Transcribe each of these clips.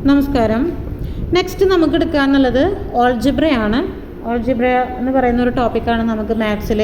നമസ്കാരം. നെക്സ്റ്റ് നമുക്ക് എടുക്കാനുള്ളത് ഓൾജിബ്രയാണ്. ഓൾജിബ്ര എന്ന് പറയുന്ന ഒരു ടോപ്പിക്കാണ് നമുക്ക് മാത്സിൽ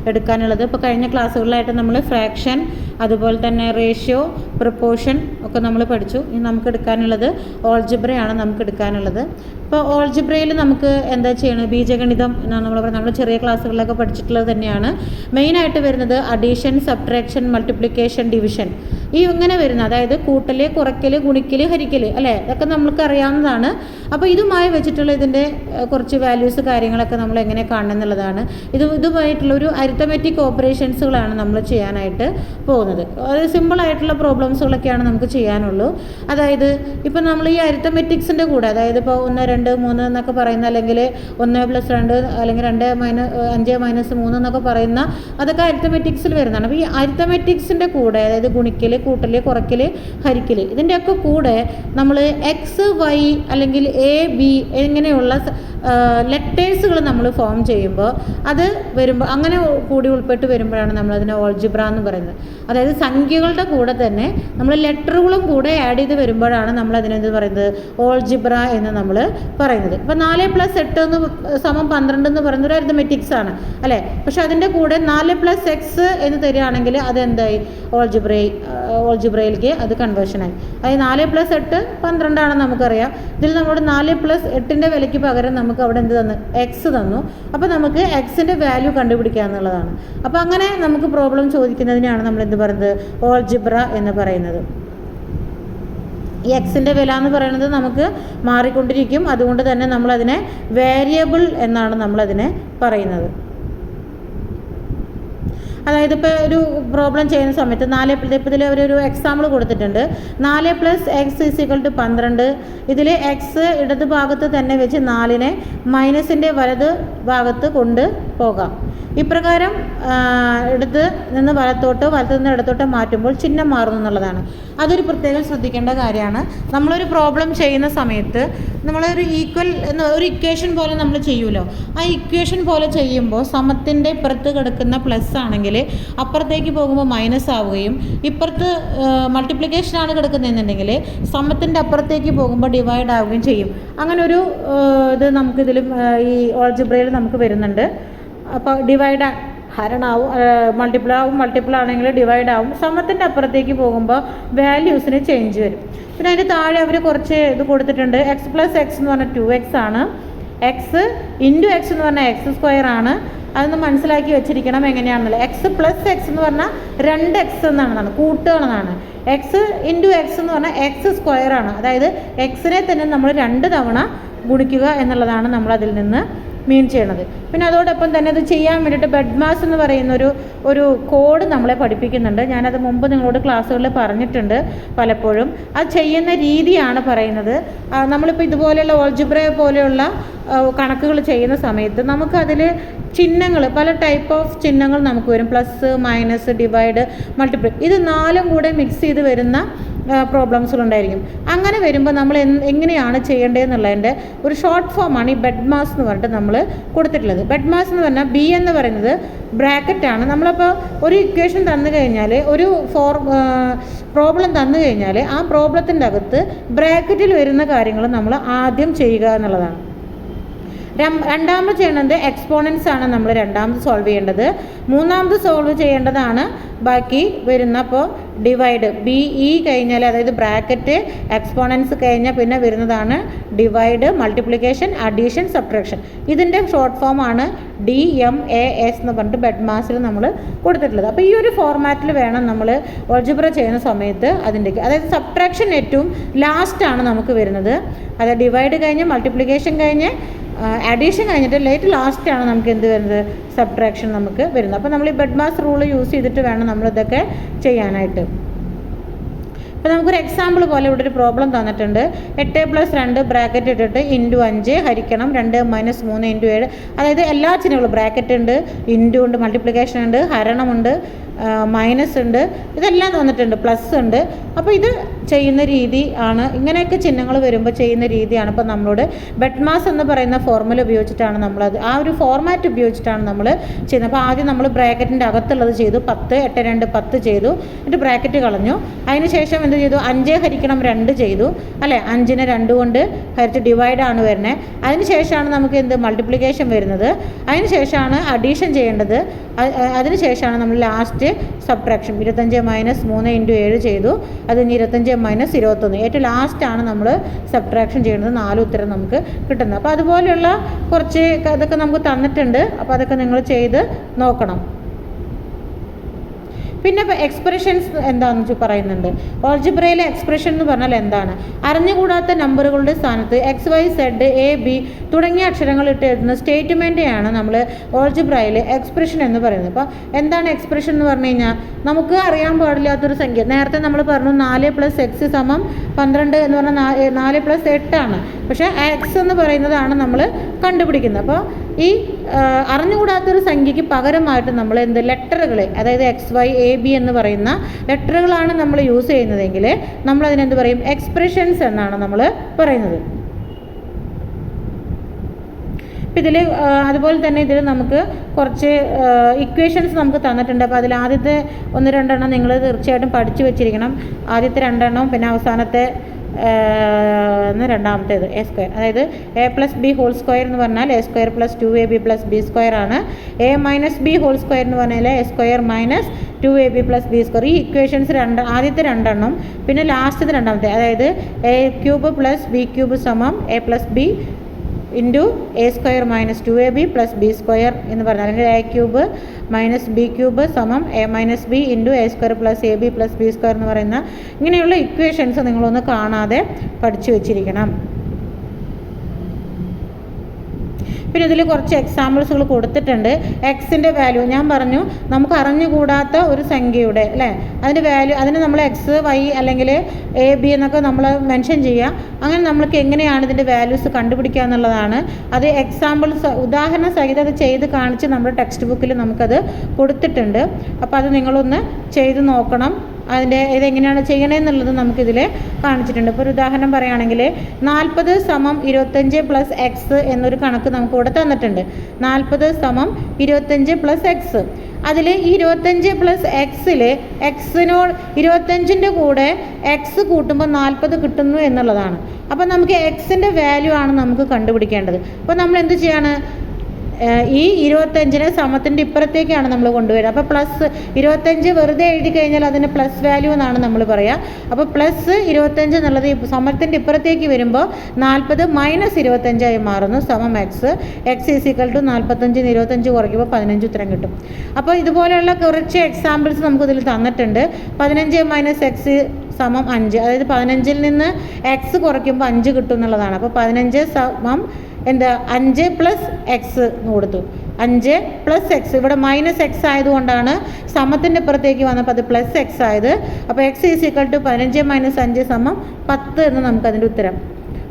എടുക്കാനുള്ളത്. ഇപ്പോൾ കഴിഞ്ഞ ക്ലാസ്സുകളിലായിട്ട് നമ്മൾ ഫ്രാക്ഷൻ, അതുപോലെ തന്നെ റേഷ്യോ, പ്രപ്പോർഷൻ ഒക്കെ നമ്മൾ പഠിച്ചു. ഇനി നമുക്ക് എടുക്കാനുള്ളത് ഓൾജിബ്രയാണ് നമുക്ക് എടുക്കാനുള്ളത്. ഇപ്പോൾ ഓൾജിബ്രയിൽ നമുക്ക് എന്താ ചെയ്യണം, ബീജഗണിതം എന്നാണ് നമ്മൾ പറയുന്നത്. നമ്മൾ ചെറിയ ക്ലാസ്സുകളിലൊക്കെ പഠിച്ചിട്ടുള്ളത് തന്നെയാണ്. മെയിനായിട്ട് വരുന്നത് അഡീഷൻ, സബ്ട്രാക്ഷൻ, മൾട്ടിപ്ലിക്കേഷൻ, ഡിവിഷൻ, ഈ ഇങ്ങനെ വരുന്ന, അതായത് കൂട്ടൽ, കുറയ്ക്കൽ, ഗുണിക്കൽ, ഹരിക്കൽ, അല്ലേ, ഇതൊക്കെ നമുക്ക് അറിയാവുന്നതാണ്. അപ്പോൾ ഇതുമായി വെച്ചിട്ടുള്ള ഇതിൻ്റെ കുറച്ച് വാല്യൂസ് കാര്യങ്ങളൊക്കെ നമ്മൾ എങ്ങനെ കാണണം എന്നുള്ളതാണ്. ഇതുമായിട്ടുള്ളൊരു അരിത്തമെറ്റിക് ഓപ്പറേഷൻസുകളാണ് നമ്മൾ ചെയ്യാനായിട്ട് പോകുന്നത്. അത് സിമ്പിളായിട്ടുള്ള പ്രോബ്ലംസുകളൊക്കെയാണ് നമുക്ക് ചെയ്യാനുള്ളൂ. അതായത് ഇപ്പോൾ നമ്മൾ ഈ അരിത്തമെറ്റിക്സിൻ്റെ കൂടെ, അതായത് ഇപ്പോൾ 1, 2, 3 എന്നൊക്കെ പറയുന്ന, അല്ലെങ്കിൽ 1+2 അല്ലെങ്കിൽ 5-3 എന്നൊക്കെ പറയുന്ന, അതൊക്കെ അരിത്തമെറ്റിക്സിൽ വരുന്നതാണ്. അപ്പോൾ ഈ അരിത്തമെറ്റിക്സിൻ്റെ കൂടെ, അതായത് ഗുണിക്കൽ, കൂട്ടൽ, കുറയ്ക്കൽ, ഹരിക്കൽ, ഇതിൻ്റെയൊക്കെ കൂടെ നമ്മൾ എക്സ്, വൈ അല്ലെങ്കിൽ എ, ബി ഇങ്ങനെയുള്ള ലെറ്റേഴ്സുകൾ നമ്മൾ ഫോം ചെയ്യുമ്പോൾ, അത് വരുമ്പോൾ അങ്ങനെ കൂടി ഉൾപ്പെട്ട് വരുമ്പോഴാണ് നമ്മളതിനെ ഓൾജിബ്ര എന്ന് പറയുന്നത്. അതായത് സംഖ്യകളുടെ കൂടെ തന്നെ നമ്മൾ ലെറ്ററുകളും കൂടെ ആഡ് ചെയ്ത് വരുമ്പോഴാണ് നമ്മളതിനെന്ത് പറയുന്നത്, ഓൾജിബ്ര എന്ന് നമ്മൾ പറയുന്നത്. ഇപ്പോൾ 4+8 = 12 എന്ന് പറയുന്നത് ഒരു അരിത്തമെറ്റിക്സ് ആണ്, അല്ലേ. പക്ഷെ അതിൻ്റെ കൂടെ 4+x എന്ന് തരികയാണെങ്കിൽ അതെന്തായി, ഓൾജിബ്രയിലേക്ക് അത് കൺവേർഷനായി. അതായത് 4+8 12 ആണെന്ന് നമുക്കറിയാം. ഇതിൽ നമ്മളോട് 4+8ൻ്റെ വിലയ്ക്ക് പകരം നമുക്ക് അവിടെ എന്ത് തന്നു, എക്സ് തന്നു. അപ്പോൾ നമുക്ക് എക്സിൻ്റെ വാല്യൂ കണ്ടുപിടിക്കുക എന്നുള്ളതാണ്. അപ്പോൾ അങ്ങനെ നമുക്ക് പ്രോബ്ലം ചോദിക്കുന്നതിനാണ് നമ്മൾ എന്ത് പറയുന്നത്, ഓൾജിബ്ര എന്ന് പറയുന്നത്. ഈ എക്സിൻ്റെ വില എന്ന് പറയുന്നത് നമുക്ക് മാറിക്കൊണ്ടിരിക്കും. അതുകൊണ്ട് തന്നെ നമ്മളതിനെ വേരിയബിൾ എന്നാണ് നമ്മളതിനെ പറയുന്നത്. അതായത് ഇപ്പോൾ ഒരു പ്രോബ്ലം ചെയ്യുന്ന സമയത്ത് ഇതിൽ ഒരു എക്സാമ്പിൾ കൊടുത്തിട്ടുണ്ട്. 4+x = 12. ഇതിൽ എക്സ് ഇടത് ഭാഗത്ത് തന്നെ വെച്ച് 4നെ മൈനസിൻ്റെ വലത് ഭാഗത്ത് കൊണ്ട് പോകാം. ഇപ്രകാരം ഇടത്ത് നിന്ന് വലത്തോട്ടോ വലത്തു നിന്ന് ഇടത്തോട്ടോ മാറ്റുമ്പോൾ ചിഹ്നം മാറുന്നു എന്നുള്ളതാണ്. അതൊരു പ്രത്യേകം ശ്രദ്ധിക്കേണ്ട കാര്യമാണ്. നമ്മളൊരു പ്രോബ്ലം ചെയ്യുന്ന സമയത്ത് നമ്മളൊരു ഒരു ഇക്വേഷൻ പോലെ നമ്മൾ ചെയ്യുമല്ലോ. ആ ഇക്വേഷൻ പോലെ ചെയ്യുമ്പോൾ സമത്തിൻ്റെ ഇപ്പുറത്ത് കിടക്കുന്ന പ്ലസ് ആണെങ്കിൽ അപ്പുറത്തേക്ക് പോകുമ്പോൾ മൈനസ് ആവുകയും, ഇപ്പുറത്ത് മൾട്ടിപ്ലിക്കേഷനാണ് കിടക്കുന്നതെന്നുണ്ടെങ്കിൽ സമത്തിൻ്റെ അപ്പുറത്തേക്ക് പോകുമ്പോൾ ഡിവൈഡ് ആവുകയും ചെയ്യും. അങ്ങനെ ഒരു ഇത് നമുക്കിതിലും ഈ ഓൾജിബ്രയിൽ നമുക്ക് വരുന്നുണ്ട്. അപ്പോൾ ഡിവൈഡ് ഹരണാവും, മൾട്ടിപ്പിൾ ആണെങ്കിൽ ഡിവൈഡ് ആവും. സമത്തിൻ്റെ അപ്പുറത്തേക്ക് പോകുമ്പോൾ വാല്യൂസിന് ചേഞ്ച് വരും. പിന്നെ അതിൻ്റെ താഴെ അവർ കുറച്ച് ഇത് കൊടുത്തിട്ടുണ്ട്. x+x എന്ന് പറഞ്ഞാൽ 2x ആണ്. x × x എന്ന് പറഞ്ഞാൽ x² ആണ്. അതൊന്ന് മനസ്സിലാക്കി വെച്ചിരിക്കണം എങ്ങനെയാണെന്നല്ല. x+x എന്ന് പറഞ്ഞാൽ 2x എന്നാണ്, കൂട്ടുകയാണെന്നാണ്. x × x എന്ന് പറഞ്ഞാൽ x² ആണ്. അതായത് എക്സിനെ തന്നെ നമ്മൾ 2 തവണ ഗുണിക്കുക എന്നുള്ളതാണ് നമ്മളതിൽ നിന്ന് മീൻ ചെയ്യണത്. പിന്നെ അതോടൊപ്പം തന്നെ ഇത് ചെയ്യാൻ വേണ്ടിയിട്ട് ബെഡ്മാസ് എന്ന് പറയുന്ന ഒരു കോഡ് നമ്മളെ പഠിപ്പിക്കുന്നുണ്ട്. ഞാനത് മുമ്പ് നിങ്ങളോട് ക്ലാസ്സുകളിൽ പറഞ്ഞിട്ടുണ്ട് പലപ്പോഴും. അത് ചെയ്യുന്ന രീതിയാണ് പറയുന്നത്. നമ്മളിപ്പോൾ ഇതുപോലെയുള്ള ഓൾജിബ്ര പോലെയുള്ള കണക്കുകൾ ചെയ്യുന്ന സമയത്ത് നമുക്കതിൽ ചിഹ്നങ്ങൾ, പല ടൈപ്പ് ഓഫ് ചിഹ്നങ്ങൾ നമുക്ക് വരും. പ്ലസ്, മൈനസ്, ഡിവൈഡ്, മൾട്ടിപ്പിൾ, ഇത് 4ഉം കൂടെ മിക്സ് ചെയ്ത് വരുന്ന പ്രോബ്ലംസുകളുണ്ടായിരിക്കും. അങ്ങനെ വരുമ്പോൾ നമ്മൾ എങ്ങനെയാണ് ചെയ്യേണ്ടതെന്നുള്ളതിൻ്റെ ഒരു ഷോർട്ട് ഫോമാണ് ഈ ബെഡ്മാസ് എന്ന് പറഞ്ഞിട്ട് നമ്മൾ കൊടുത്തിട്ടുള്ളത്. ബെഡ്മാസ് എന്ന് പറഞ്ഞാൽ ബി എന്ന് പറയുന്നത് ബ്രാക്കറ്റാണ്. നമ്മളപ്പോൾ ഒരു ഇക്വേഷൻ തന്നു കഴിഞ്ഞാൽ, ഒരു പ്രോബ്ലം തന്നു കഴിഞ്ഞാൽ ആ പ്രോബ്ലത്തിൻ്റെ അകത്ത് ബ്രാക്കറ്റിൽ വരുന്ന കാര്യങ്ങൾ നമ്മൾ ആദ്യം ചെയ്യുക എന്നുള്ളതാണ്. രണ്ടാമത് ചെയ്യേണ്ടത് എക്സ്പോണൻസ് ആണ് നമ്മൾ രണ്ടാമത് സോൾവ് ചെയ്യേണ്ടത്. മൂന്നാമത് സോൾവ് ചെയ്യേണ്ടതാണ് ബാക്കി വരുന്ന. അപ്പോൾ ഡിവൈഡ്, BE കഴിഞ്ഞാൽ, അതായത് ബ്രാക്കറ്റ്, എക്സ്പോണൻസ് കഴിഞ്ഞാൽ പിന്നെ വരുന്നതാണ് ഡിവൈഡ്, മൾട്ടിപ്ലിക്കേഷൻ, അഡീഷൻ, സബ്ട്രാക്ഷൻ. ഇതിൻ്റെ ഷോർട്ട് ഫോമാണ് DMAS എന്ന് പറഞ്ഞിട്ട് ബെഡ്മാസിൽ നമ്മൾ കൊടുത്തിട്ടുള്ളത്. അപ്പോൾ ഈ ഒരു ഫോർമാറ്റിൽ വേണം നമ്മൾ ഓൾജിബ്ര ചെയ്യുന്ന സമയത്ത് അതിൻ്റെ, അതായത് സബ്ട്രാക്ഷൻ ഏറ്റവും ലാസ്റ്റാണ് നമുക്ക് വരുന്നത്. അതായത് ഡിവൈഡ് കഴിഞ്ഞ്, മൾട്ടിപ്ലിക്കേഷൻ കഴിഞ്ഞ്, അഡീഷൻ കഴിഞ്ഞിട്ട് ലാസ്റ്റാണ് നമുക്ക് എന്ത് വരുന്നത്, സബ്ട്രാക്ഷൻ നമുക്ക് വരുന്നത്. അപ്പോൾ നമ്മൾ ഈ ബെഡ്മാസ് റൂൾ യൂസ് ചെയ്തിട്ട് വേണം നമ്മളിതൊക്കെ ചെയ്യാനായിട്ട്. അപ്പോൾ നമുക്കൊരു എക്സാമ്പിൾ പോലെ ഇവിടെ ഒരു പ്രോബ്ലം തന്നിട്ടുണ്ട്. 8+2 ബ്രാക്കറ്റ് ഇട്ടിട്ട് × 5 ഹരിക്കണം 2 - 3 × 7. അതായത് എല്ലാ ചിഹ്നങ്ങളും, ബ്രാക്കറ്റ് ഉണ്ട്, ഇൻറ്റു ഉണ്ട്, മൾട്ടിപ്ലിക്കേഷൻ ഉണ്ട്, ഹരണമുണ്ട്, മൈനസ് ഉണ്ട്, ഇതെല്ലാം തന്നിട്ടുണ്ട്, പ്ലസ് ഉണ്ട്. അപ്പോൾ ഇത് ചെയ്യുന്ന രീതി ആണ്, ഇങ്ങനെയൊക്കെ ചിഹ്നങ്ങൾ വരുമ്പോൾ ചെയ്യുന്ന രീതിയാണ്. ഇപ്പോൾ നമ്മളോട് ബെഡ്മാസ് എന്ന് പറയുന്ന ഫോർമുല ഉപയോഗിച്ചിട്ടാണ് നമ്മളത്, ആ ഒരു ഫോർമാറ്റ് ഉപയോഗിച്ചിട്ടാണ് നമ്മൾ ചെയ്യുന്നത്. അപ്പോൾ ആദ്യം നമ്മൾ ബ്രാക്കറ്റിൻ്റെ അകത്തുള്ളത് ചെയ്തു, 10 8 2 10 ചെയ്തു, എന്നിട്ട് ബ്രാക്കറ്റ് കളഞ്ഞു. അതിന് ശേഷം എന്ത് ചെയ്തു, 5 ഹരിക്കണം 2 ചെയ്തു അല്ലേ, 5നെ 2 കൊണ്ട് ഹരിച്ച് ഡിവൈഡാണ് വരുന്നത്. അതിന് ശേഷമാണ് നമുക്ക് എന്ത് മൾട്ടിപ്ലിക്കേഷൻ വരുന്നത്. അതിന് ശേഷമാണ് അഡീഷൻ ചെയ്യേണ്ടത്. അതിന് ശേഷമാണ് നമ്മൾ ലാസ്റ്റ് സബ്ട്രാക്ഷൻ 25 - 3 × 7 ചെയ്തു. അത് 25 - 21 ഏറ്റവും ലാസ്റ്റാണ് നമ്മൾ സബ്ട്രാക്ഷൻ ചെയ്യുന്നത്. 4 ഉത്തരം നമുക്ക് കിട്ടുന്നത്. അപ്പോൾ അതുപോലെയുള്ള കുറച്ച് ഇതൊക്കെ നമുക്ക് തന്നിട്ടുണ്ട്. അപ്പോൾ അതൊക്കെ നിങ്ങൾ ചെയ്ത് നോക്കണം. പിന്നെ ഇപ്പോൾ എക്സ്പ്രഷൻസ് എന്താണെന്ന് പറയുന്നുണ്ട്. ഓൾജിബ്രയിലെ എക്സ്പ്രഷൻ എന്ന് പറഞ്ഞാൽ എന്താണ്? അറിഞ്ഞുകൂടാത്ത നമ്പറുകളുടെ സ്ഥാനത്ത് XYZ AB തുടങ്ങിയ അക്ഷരങ്ങൾ ഇട്ട് എഴുതുന്ന സ്റ്റേറ്റ്മെൻറ്റെയാണ് നമ്മൾ ഓൾജിബ്രയിൽ എക്സ്പ്രഷൻ എന്ന് പറയുന്നത്. അപ്പോൾ എന്താണ് എക്സ്പ്രഷൻ എന്ന് പറഞ്ഞു കഴിഞ്ഞാൽ, നമുക്ക് അറിയാൻ പാടില്ലാത്തൊരു സംഖ്യ. നേരത്തെ നമ്മൾ പറഞ്ഞു 4 + x = 12 എന്ന് പറഞ്ഞാൽ 4 + 8 ആണ്. പക്ഷേ എക്സ് എന്ന് പറയുന്നതാണ് നമ്മൾ കണ്ടുപിടിക്കുന്നത്. അപ്പോൾ ഈ അറിഞ്ഞുകൂടാത്തൊരു സംഖ്യയ്ക്ക് പകരമായിട്ട് നമ്മൾ എന്ത് ലെറ്ററുകൾ, അതായത് XYAB എന്ന് പറയുന്ന ലെറ്ററുകളാണ് നമ്മൾ യൂസ് ചെയ്യുന്നതെങ്കിൽ നമ്മളതിനെന്ത് പറയും, എക്സ്പ്രഷൻസ് എന്നാണ് നമ്മൾ പറയുന്നത്. അപ്പോൾ ഇതിൽ അതുപോലെ തന്നെ ഇതിൽ നമുക്ക് കുറച്ച് ഇക്വേഷൻസ് നമുക്ക് തന്നിട്ടുണ്ട്. അപ്പോൾ അതിൽ ആദ്യത്തെ 1-2 എണ്ണം നിങ്ങൾ തീർച്ചയായിട്ടും പഠിച്ചു വെച്ചിരിക്കണം. ആദ്യത്തെ 2 എണ്ണം, പിന്നെ അവസാനത്തെ രണ്ടാമത്തേത് A², അതായത് A+B² എന്ന് പറഞ്ഞാൽ A² + 2AB + B² ആണ്. A - B² എന്ന് പറഞ്ഞാൽ A² - 2AB + B². ഈ ഇക്വേഷൻസ് ആദ്യത്തെ 2 എണ്ണം, പിന്നെ ലാസ്റ്റത്തെ രണ്ടാമത്തെ, അതായത് A³ + B³ = A + B × A² - 2AB + B² എന്ന് പറഞ്ഞാൽ, അല്ലെങ്കിൽ A³ - B³ = A - B × A² + AB + B² എന്ന് പറയുന്ന ഇങ്ങനെയുള്ള ഇക്വേഷൻസ് നിങ്ങളൊന്ന് കാണാതെ പഠിച്ചു വച്ചിരിക്കണം. പിന്നെ ഇതിൽ കുറച്ച് എക്സാമ്പിൾസുകൾ കൊടുത്തിട്ടുണ്ട്. എക്സിൻ്റെ വാല്യൂ ഞാൻ പറഞ്ഞു, നമുക്ക് അറിഞ്ഞുകൂടാത്ത ഒരു സംഖ്യയുടെ അല്ലേ, അതിൻ്റെ വാല്യൂ, അതിന് നമ്മൾ XY അല്ലെങ്കിൽ AB എന്നൊക്കെ നമ്മൾ മെൻഷൻ ചെയ്യുക. അങ്ങനെ നമ്മൾക്ക് എങ്ങനെയാണ് ഇതിൻ്റെ വാല്യൂസ് കണ്ടുപിടിക്കുക എന്നുള്ളതാണ്. അത് എക്സാമ്പിൾസ് ഉദാഹരണ സഹിതം അത് ചെയ്ത് കാണിച്ച് നമ്മുടെ ടെക്സ്റ്റ് ബുക്കിൽ നമുക്കത് കൊടുത്തിട്ടുണ്ട്. അപ്പോൾ അത് നിങ്ങളൊന്ന് ചെയ്ത് നോക്കണം. അതിൻ്റെ ഇതെങ്ങനെയാണ് ചെയ്യണമെന്നുള്ളത് നമുക്കിതിൽ കാണിച്ചിട്ടുണ്ട്. ഇപ്പോൾ ഒരു ഉദാഹരണം പറയുകയാണെങ്കിൽ 40 = 25 + x എന്നൊരു കണക്ക് നമുക്ക് ഇവിടെ തന്നിട്ടുണ്ട്. 40 = 25 + x. അതിൽ 25 + x-ൽ എക്സിനോട് 25ൻ്റെ കൂടെ x കൂട്ടുമ്പോൾ 40 കിട്ടുന്നു എന്നുള്ളതാണ്. അപ്പോൾ നമുക്ക് എക്സിൻ്റെ വാല്യൂ ആണ് നമുക്ക് കണ്ടുപിടിക്കേണ്ടത്. അപ്പോൾ നമ്മൾ എന്ത് ചെയ്യാണ്, ഈ 25നെ സമത്തിൻ്റെ ഇപ്പുറത്തേക്കാണ് നമ്മൾ കൊണ്ടുവരിക. അപ്പോൾ +25 വെറുതെ എഴുതി കഴിഞ്ഞാൽ അതിന് പ്ലസ് വാല്യൂ എന്നാണ് നമ്മൾ പറയുക. അപ്പോൾ +25 എന്നുള്ളത് ഈ സമത്തിൻ്റെ ഇപ്പുറത്തേക്ക് വരുമ്പോൾ 40 - 25 മാറുന്നു, = x. x = 45 ന് 25 കുറയ്ക്കുമ്പോൾ 15 ഉത്തരം കിട്ടും. അപ്പോൾ ഇതുപോലെയുള്ള കുറച്ച് എക്സാമ്പിൾസ് നമുക്കിതിൽ തന്നിട്ടുണ്ട്. 15 - x = 5, അതായത് 15ൽ നിന്ന് x കുറയ്ക്കുമ്പോൾ 5 കിട്ടും എന്നുള്ളതാണ്. അപ്പോൾ 15 = എന്താ 5 + x എന്ന് കൊടുത്തു. 5 + x, ഇവിടെ -x ആയതുകൊണ്ടാണ് സമത്തിൻ്റെ ഇപ്പുറത്തേക്ക് വന്നപ്പോൾ അത് +x ആയത്. അപ്പോൾ x = 15 - 5 = 10 എന്ന് നമുക്കതിൻ്റെ ഉത്തരം.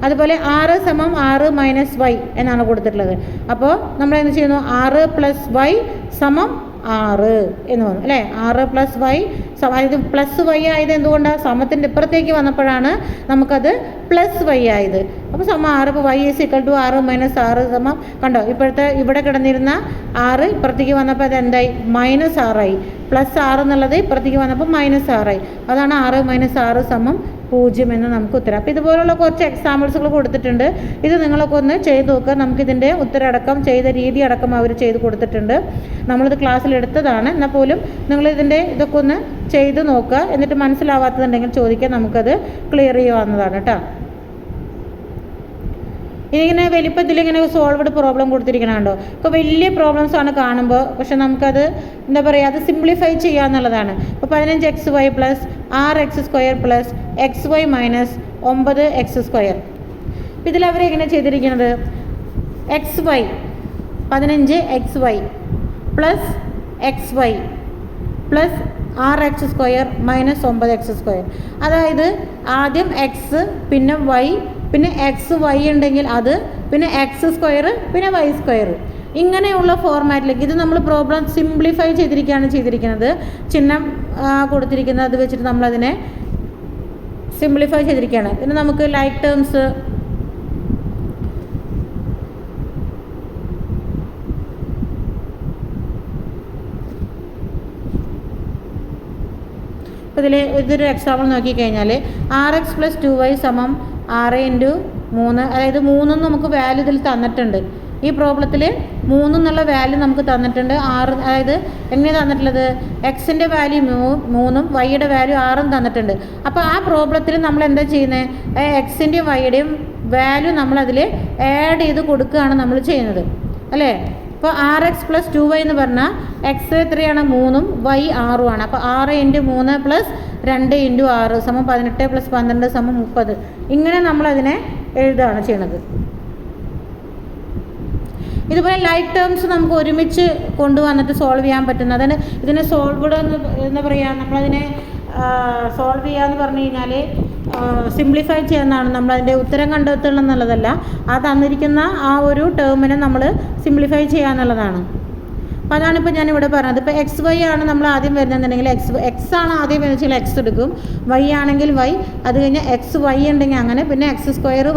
അതുപോലെ 6 = 6 - y എന്നാണ് കൊടുത്തിട്ടുള്ളത്. അപ്പോൾ നമ്മൾ എന്ത് ചെയ്യുന്നു, 6 + y = 6 എന്ന് വന്നു അല്ലേ. 6 + y, അതായത് +y ആയത് എന്തുകൊണ്ടാണ്, സമത്തിൻ്റെ ഇപ്പുറത്തേക്ക് വന്നപ്പോഴാണ് നമുക്കത് +y ആയത്. അപ്പോൾ 6. അപ്പോൾ y = 6 - 6 കണ്ടോ, ഇപ്പോഴത്തെ ഇവിടെ കിടന്നിരുന്ന 6 ഇപ്പുറത്തേക്ക് വന്നപ്പോൾ അത് എന്തായി, -6 ആയി. +6 എന്നുള്ളത് ഇപ്പുറത്തേക്ക് വന്നപ്പോൾ -6 ആയി. അതാണ് 6 - 6 = 0 എന്ന് നമുക്ക് ഉത്തരം. അപ്പോൾ ഇതുപോലുള്ള കുറച്ച് എക്സാമ്പിൾസുകൾ കൊടുത്തിട്ടുണ്ട്. ഇത് നിങ്ങളൊക്കെ ഒന്ന് ചെയ്ത് നോക്കുക. നമുക്കിതിൻ്റെ ഉത്തരടക്കം ചെയ്ത രീതി അടക്കം അവർ ചെയ്ത് കൊടുത്തിട്ടുണ്ട്. നമ്മളിത് ക്ലാസ്സിൽ എടുത്തതാണ്. എന്നാൽ പോലും നിങ്ങളിതിൻ്റെ ഇതൊക്കെ ഒന്ന് ചെയ്ത് നോക്കുക. എന്നിട്ട് മനസ്സിലാവാത്തതുണ്ടെങ്കിൽ ചോദിക്കാൻ നമുക്കത് ക്ലിയർ ചെയ്യാവുന്നതാണ് കേട്ടോ. ഇങ്ങനെ വലിപ്പത്തിൽ ഇങ്ങനെ സോൾവ്ഡ് പ്രോബ്ലം കൊടുത്തിരിക്കണുണ്ടോ. ഇപ്പോൾ വലിയ പ്രോബ്ലംസാണ് കാണുമ്പോൾ, പക്ഷെ നമുക്കത് എന്താ പറയുക, അത് സിംപ്ലിഫൈ ചെയ്യുക എന്നുള്ളതാണ്. ഇപ്പോൾ 15xy + 6x² + xy - 9x². അപ്പോൾ ഇതിലവർ എങ്ങനെ ചെയ്തിരിക്കുന്നത്, xy 15xy + xy + 6x² - 9x². അതായത് ആദ്യം x, പിന്നെ y, പിന്നെ x y ഉണ്ടെങ്കിൽ അത്, പിന്നെ x² പിന്നെ y². ഇങ്ങനെയുള്ള ഫോർമാറ്റിലേക്ക് ഇത് നമ്മൾ പ്രോബ്ലം സിംപ്ലിഫൈ ചെയ്തിരിക്കുന്നത്. ചിഹ്നം കൊടുത്തിരിക്കുന്നത് അത് വെച്ചിട്ട് നമ്മളതിനെ സിംപ്ലിഫൈ ചെയ്തിരിക്കുകയാണ്. പിന്നെ നമുക്ക് ലൈക്ക് ടേംസ് ഇതൊരു എക്സാമ്പിൾ നോക്കിക്കഴിഞ്ഞാൽ RX + 2Y = 6 × 3, അതായത് 3 നമുക്ക് വാല്യൂ ഇതിൽ തന്നിട്ടുണ്ട്. ഈ പ്രോബ്ലത്തിൽ 3 എന്നുള്ള വാല്യൂ നമുക്ക് തന്നിട്ടുണ്ട്. 6, അതായത് എങ്ങനെ തന്നിട്ടുള്ളത്, എക്സിൻ്റെ വാല്യൂ 3ഉം വൈയുടെ വാല്യൂ 6ഉം തന്നിട്ടുണ്ട്. അപ്പോൾ ആ പ്രോബ്ലത്തിൽ നമ്മൾ എന്താ ചെയ്യുന്നത്, എക്സിൻ്റെയും വൈയുടെയും വാല്യൂ നമ്മളതിൽ ആഡ് ചെയ്ത് കൊടുക്കുകയാണ് നമ്മൾ ചെയ്യുന്നത് അല്ലേ. ഇപ്പോൾ RX + 2Y എന്ന് പറഞ്ഞാൽ എക്സ് എത്രയാണ് 3ഉം വൈ 6ഉമാണ്. അപ്പോൾ 6 × 3 + 2 × 6 = 18 + 12 = 30. ഇങ്ങനെ നമ്മളതിനെ എഴുതുകയാണ് ചെയ്യണത്. ഇതുപോലെ ലൈക്ക് ടേംസ് നമുക്ക് ഒരുമിച്ച് കൊണ്ടുവന്നിട്ട് സോൾവ് ചെയ്യാൻ പറ്റുന്ന, അതായത് ഇതിനെ സോൾവ്ഡ് എന്ന് പറയുക, നമ്മളതിനെ സോൾവ് ചെയ്യുക എന്ന് പറഞ്ഞു കഴിഞ്ഞാൽ സിംപ്ലിഫൈ ചെയ്യുന്നതാണ്. നമ്മളതിൻ്റെ ഉത്തരം കണ്ടെത്തുക എന്നുള്ളതല്ല, ആ തന്നിരിക്കുന്ന ആ ഒരു ടേമിനെ നമ്മൾ സിംപ്ലിഫൈ ചെയ്യുക എന്നുള്ളതാണ്. അപ്പോൾ അതാണിപ്പോൾ ഞാനിവിടെ പറഞ്ഞത്. ഇപ്പോൾ XY ആണ് നമ്മൾ ആദ്യം വരുന്നതെന്നുണ്ടെങ്കിൽ എക്സ് ആണ് ആദ്യം വരുന്നത്, എക്സ് എടുക്കും. വൈ ആണെങ്കിൽ വൈ, അത് കഴിഞ്ഞാൽ XY ഉണ്ടെങ്കിൽ അങ്ങനെ, പിന്നെ X²,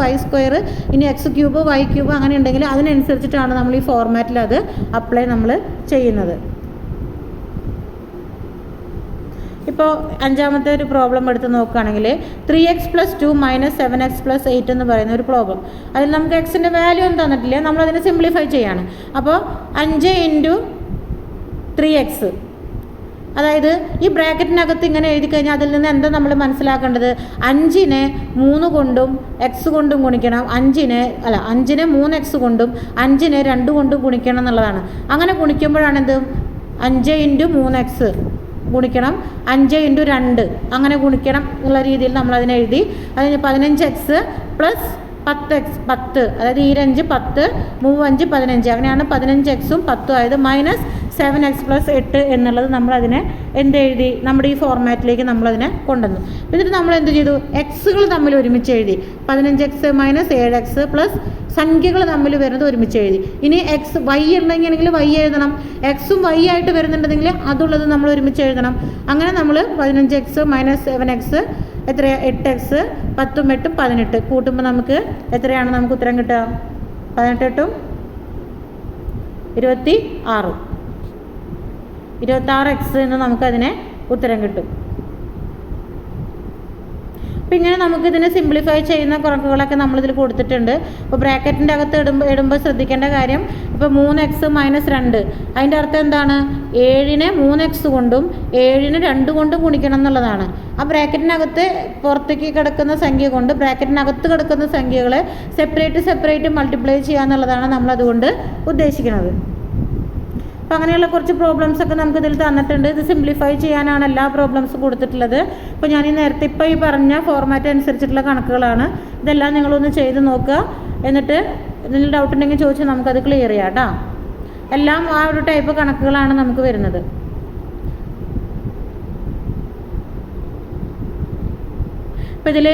Y², ഇനി X³ Y³ അങ്ങനെ ഉണ്ടെങ്കിൽ അതിനനുസരിച്ചിട്ടാണ് നമ്മൾ ഈ ഫോർമാറ്റിൽ അത് അപ്ലൈ നമ്മൾ ചെയ്യുന്നത്. ഇപ്പോൾ അഞ്ചാമത്തെ ഒരു പ്രോബ്ലം എടുത്ത് നോക്കുകയാണെങ്കിൽ 3x + 2 - 7x + 8 എന്ന് പറയുന്ന ഒരു പ്രോബ്ലം. അതിൽ നമുക്ക് എക്സിൻ്റെ വാല്യൂ ഒന്നും തന്നിട്ടില്ല, നമ്മളതിനെ സിംപ്ലിഫൈ ചെയ്യാണ്. അപ്പോൾ 5 × 3x, അതായത് ഈ ബ്രാക്കറ്റിനകത്ത് ഇങ്ങനെ എഴുതി കഴിഞ്ഞാൽ അതിൽ നിന്ന് എന്താ നമ്മൾ മനസ്സിലാക്കേണ്ടത്, 5നെ 3 കൊണ്ടും x കൊണ്ടും ഗുണിക്കണം, 5നെ 3x കൊണ്ടും 5നെ 2 കൊണ്ടും ഗുണിക്കണം എന്നുള്ളതാണ്. അങ്ങനെ ഗുണിക്കുമ്പോഴാണ് എന്ത്, 5 × 3x ഗുണിക്കണം 5 × 2 അങ്ങനെ ഗുണിക്കണം എന്നുള്ള രീതിയിൽ നമ്മളതിനെ എഴുതി. അതിന് 15x + 10x 10, അതായത് 2 10 3 15, അങ്ങനെയാണ് 15x ഉം 10ഉം ആയത്. -7x + 8 എന്നുള്ളത് നമ്മളതിനെ എന്തെഴുതി, നമ്മുടെ ഈ ഫോർമാറ്റിലേക്ക് നമ്മളതിനെ കൊണ്ടുവന്നു. എന്നിട്ട് നമ്മൾ എന്ത് ചെയ്തു, എക്സുകൾ തമ്മിൽ ഒരുമിച്ച് എഴുതി. 15x - 7x + സംഖ്യകൾ തമ്മിൽ വരുന്നത് ഒരുമിച്ച് എഴുതി. ഇനി y ഉണ്ടെങ്കിൽ y എഴുതണം, എക്സും y ആയിട്ട് വരുന്നുണ്ടെങ്കിൽ അതുള്ളത് നമ്മൾ ഒരുമിച്ച് എഴുതണം. അങ്ങനെ നമ്മൾ 15x - 7x എത്രയാണ്, 8x, 10ഉം 8ഉം 18 കൂട്ടുമ്പോൾ നമുക്ക് എത്രയാണ് നമുക്ക് ഉത്തരം കിട്ടുക, 18 × 8 = 26x എന്ന് നമുക്കതിനെ ഉത്തരം കിട്ടും. അപ്പോൾ ഇങ്ങനെ നമുക്കിതിനെ സിംപ്ലിഫൈ ചെയ്യുന്ന കണക്കുകളൊക്കെ നമ്മളിതിൽ കൊടുത്തിട്ടുണ്ട്. അപ്പോൾ ബ്രാക്കറ്റിൻ്റെ അകത്ത് ഇടുമ്പോൾ ശ്രദ്ധിക്കേണ്ട കാര്യം, ഇപ്പോൾ 3x - 2, അതിൻ്റെ അർത്ഥം എന്താണ്, 7നെ 3x കൊണ്ടും 7നെ 2 കൊണ്ടും ഗുണിക്കണം എന്നുള്ളതാണ്. ആ ബ്രാക്കറ്റിനകത്ത് പുറത്തേക്ക് കിടക്കുന്ന സംഖ്യ കൊണ്ട് ബ്രാക്കറ്റിനകത്ത് കിടക്കുന്ന സംഖ്യകളെ സെപ്പറേറ്റ് മൾട്ടിപ്ലൈ ചെയ്യുക എന്നുള്ളതാണ് നമ്മളതുകൊണ്ട് ഉദ്ദേശിക്കുന്നത്. അപ്പോൾ അങ്ങനെയുള്ള കുറച്ച് പ്രോബ്ലംസൊക്കെ നമുക്ക് ഇതിൽ തന്നിട്ടുണ്ട്. ഇത് സിംപ്ലിഫൈ ചെയ്യാനാണ് എല്ലാ പ്രോബ്ലംസും കൊടുത്തിട്ടുള്ളത്. അപ്പോൾ ഞാൻ നേരത്തെ ഇപ്പോൾ ഈ പറഞ്ഞ ഫോർമാറ്റ് അനുസരിച്ചിട്ടുള്ള കണക്കുകളാണ്. ഇതെല്ലാം നിങ്ങളൊന്ന് ചെയ്ത് നോക്കുക. എന്നിട്ട് ഇതിൽ ഡൗട്ട് ഉണ്ടെങ്കിൽ ചോദിച്ചാൽ നമുക്കത് ക്ലിയർ ചെയ്യാം കേട്ടോ. എല്ലാം ആ ഒരു ടൈപ്പ് കണക്കുകളാണ് നമുക്ക് വരുന്നത്. ഇപ്പോൾ ഇതിൽ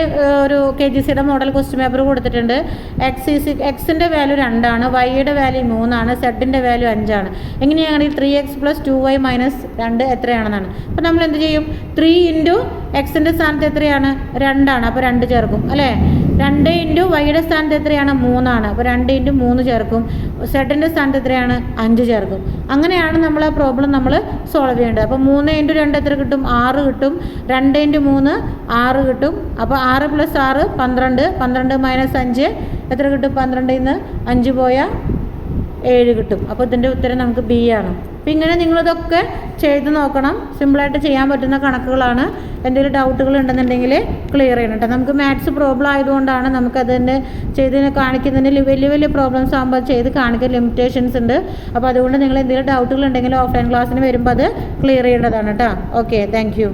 ഒരു KGCയുടെ മോഡൽ ക്വസ്റ്റ്യൻ പേപ്പർ കൊടുത്തിട്ടുണ്ട്. എക്സിൻ്റെ വാല്യൂ 2 ആണ്, വൈയുടെ വാല്യൂ 3 ആണ്, സെഡിൻ്റെ വാല്യൂ 5 ആണ്. എങ്ങനെയാണെങ്കിൽ 3x + 2y - 2 എത്രയാണെന്നാണ്. അപ്പോൾ നമ്മൾ എന്ത് ചെയ്യും, 3 × എക്സിൻ്റെ സ്ഥാനത്ത് എത്രയാണ്, 2 ആണ്, അപ്പോൾ 2 ചേർക്കും അല്ലേ. 2 × വൈയുടെ സ്ഥാനത്ത് എത്രയാണ്, 3 ആണ്, അപ്പോൾ 2 × 3 ചേർക്കും. സെഡിൻ്റെ സ്ഥാനത്ത് എത്രയാണ്, 5 ചേർക്കും. അങ്ങനെയാണ് നമ്മൾ ആ പ്രോബ്ലം നമ്മൾ സോൾവ് ചെയ്യേണ്ടത്. അപ്പോൾ 3 × 2 എത്ര കിട്ടും, 6 കിട്ടും. 2 × 3 6 കിട്ടും. അപ്പോൾ 6 + 6 12, 12 - 5 എത്ര കിട്ടും, 12ൽ നിന്ന് 5 പോയാൽ 7 കിട്ടും. അപ്പോൾ ഇതിൻ്റെ ഉത്തരം നമുക്ക് B ആണ്. അപ്പോൾ ഇങ്ങനെ നിങ്ങളിതൊക്കെ ചെയ്ത് നോക്കണം. സിമ്പിളായിട്ട് ചെയ്യാൻ പറ്റുന്ന കണക്കുകളാണ്. എന്തെങ്കിലും ഡൗട്ടുകൾ ഉണ്ടെന്നുണ്ടെങ്കിൽ ക്ലിയർ ചെയ്യണം കേട്ടോ. നമുക്ക് മാത്സ് പ്രോബ്ലം ആയതുകൊണ്ടാണ് നമുക്കത് തന്നെ ചെയ്ത് കാണിക്കുന്നതിന് വലിയ പ്രോബ്ലംസ് ആകുമ്പോൾ ചെയ്ത് കാണിക്കാൻ ലിമിറ്റേഷൻസ് ഉണ്ട്. അപ്പോൾ അതുകൊണ്ട് നിങ്ങൾ എന്തെങ്കിലും ഡൗട്ടുകൾ ഉണ്ടെങ്കിൽ ഓഫ്ലൈൻ ക്ലാസ്സിന് വരുമ്പോൾ അത് ക്ലിയർ ചെയ്യേണ്ടതാണ് കേട്ടോ. Okay, thank you.